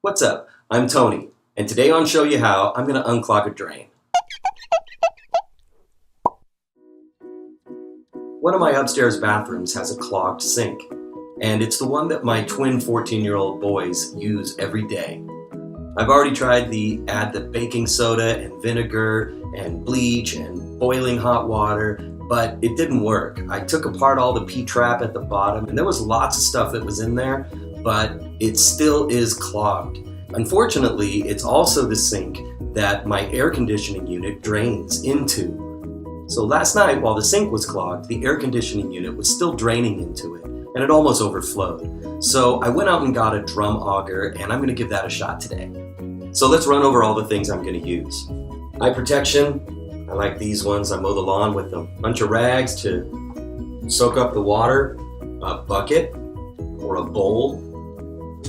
What's up? I'm Tony, and today on Show You How, I'm going to unclog a drain. One of my upstairs bathrooms has a clogged sink, and it's the one that my twin 14-year-old boys use every day. I've already tried add the baking soda and vinegar and bleach and boiling hot water, but it didn't work. I took apart all the P-trap at the bottom, and there was lots of stuff that was in there, but it still is clogged. Unfortunately, it's also the sink that my air conditioning unit drains into. So last night, while the sink was clogged, the air conditioning unit was still draining into it, and it almost overflowed. So I went out and got a drum auger, and I'm gonna give that a shot today. So let's run over all the things I'm gonna use. Eye protection, I like these ones. I mow the lawn with them. Bunch of rags to soak up the water, a bucket or a bowl,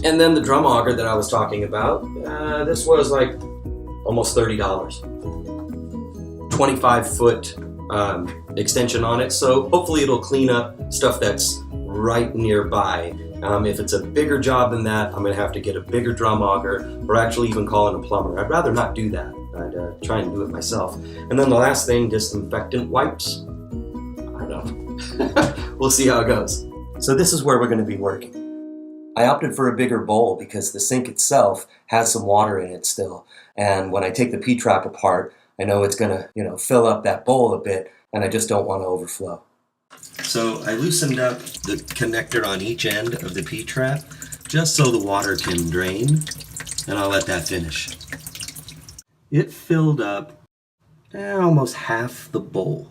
and then the drum auger that I was talking about. This was like almost $30. 25-foot extension on it, so hopefully it'll clean up stuff that's right nearby. If it's a bigger job than that, I'm going to have to get a bigger drum auger or actually even call in a plumber. I'd rather not do that. I'd try and do it myself. And then the last thing, disinfectant wipes. I don't know. We'll see how it goes. So this is where we're going to be working. I opted for a bigger bowl because the sink itself has some water in it still. And when I take the P-trap apart, I know it's going to, fill up that bowl a bit, and I just don't want to overflow. So I loosened up the connector on each end of the P-trap just so the water can drain, and I'll let that finish. It filled up almost half the bowl.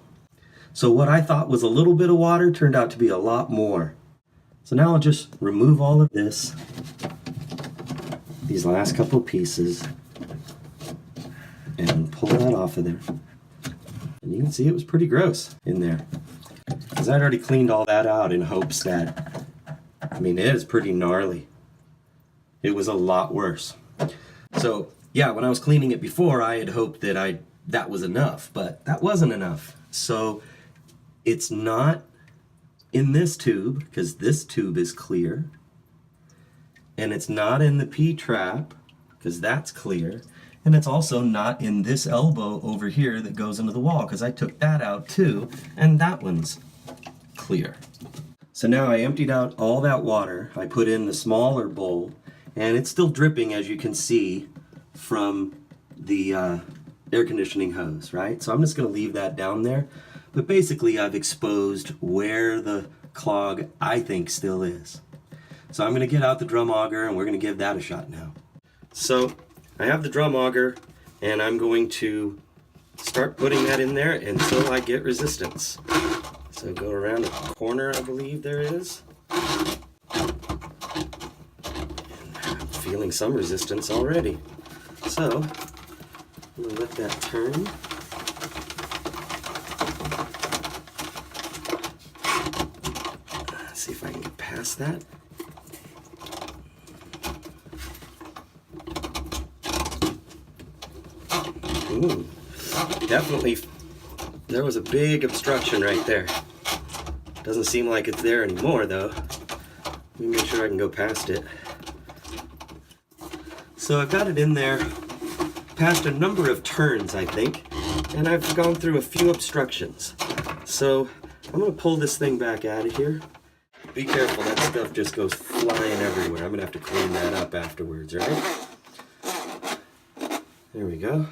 So what I thought was a little bit of water turned out to be a lot more. So now I'll just remove all of this, these last couple of pieces, and pull that off of there. And you can see it was pretty gross in there, because I'd already cleaned all that out in hopes that, it is pretty gnarly. It was a lot worse. So yeah, when I was cleaning it before, I had hoped that that was enough, but that wasn't enough. So it's not in this tube, because this tube is clear, and it's not in the P-trap, because that's clear, and it's also not in this elbow over here that goes into the wall, because I took that out too, and that one's clear. So now I emptied out all that water, I put in the smaller bowl, and it's still dripping, as you can see, from the air conditioning hose, right? So I'm just going to leave that down there. But basically, I've exposed where the clog, I think, still is. So I'm going to get out the drum auger, and we're going to give that a shot now. So I have the drum auger, and I'm going to start putting that in there until I get resistance. So go around the corner, I believe there is. And I'm feeling some resistance already. So I'm going to let that turn. See if I can get past that. Ooh, definitely, there was a big obstruction right there. Doesn't seem like it's there anymore though. Let me make sure I can go past it. So I've got it in there, past a number of turns I think, and I've gone through a few obstructions. So I'm going to pull this thing back out of here. Be careful, that stuff just goes flying everywhere. I'm going to have to clean that up afterwards, right? There we go.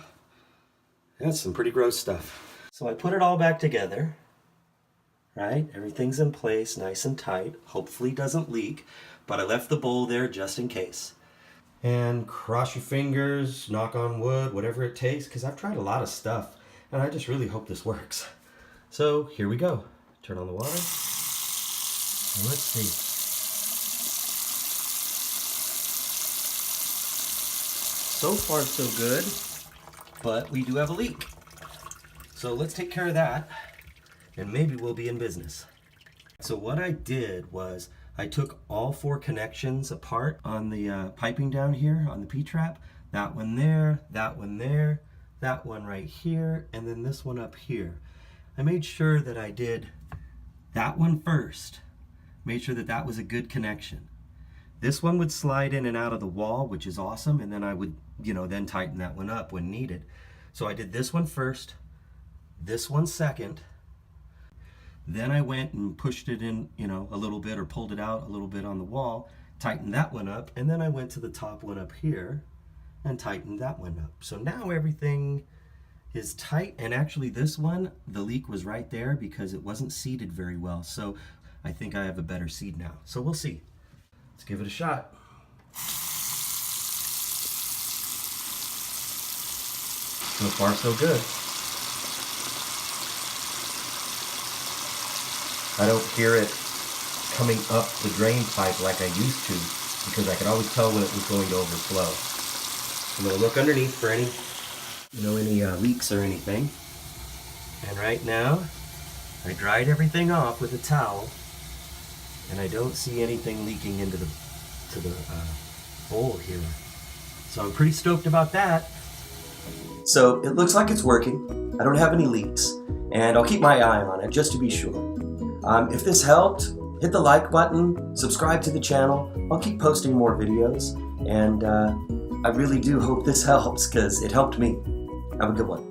That's some pretty gross stuff. So I put it all back together, right? Everything's in place, nice and tight. Hopefully doesn't leak, but I left the bowl there just in case. And cross your fingers, knock on wood, whatever it takes, because I've tried a lot of stuff, and I just really hope this works. So here we go. Turn on the water. And let's see. So far so good, but we do have a leak. So let's take care of that, and maybe we'll be in business. So what I did was I took all 4 connections apart on the piping down here on the P-trap. That one there, that one there, that one right here, and then this one up here. I made sure that I did that one first. Made sure that that was a good connection. This one would slide in and out of the wall, which is awesome, and then I would, then tighten that one up when needed. So I did this one first, this one second, then I went and pushed it in, a little bit, or pulled it out a little bit on the wall, tightened that one up, and then I went to the top one up here and tightened that one up. So now everything is tight, and actually this one, the leak was right there because it wasn't seated very well. So I think I have a better seed now. So we'll see. Let's give it a shot. So far, so good. I don't hear it coming up the drain pipe like I used to, because I could always tell when it was going to overflow. I'm going to look underneath for any leaks or anything. And right now, I dried everything off with a towel, and I don't see anything leaking into the bowl here. So I'm pretty stoked about that. So it looks like it's working. I don't have any leaks, and I'll keep my eye on it just to be sure. If this helped, hit the like button, subscribe to the channel. I'll keep posting more videos, and I really do hope this helps, because it helped me. Have a good one.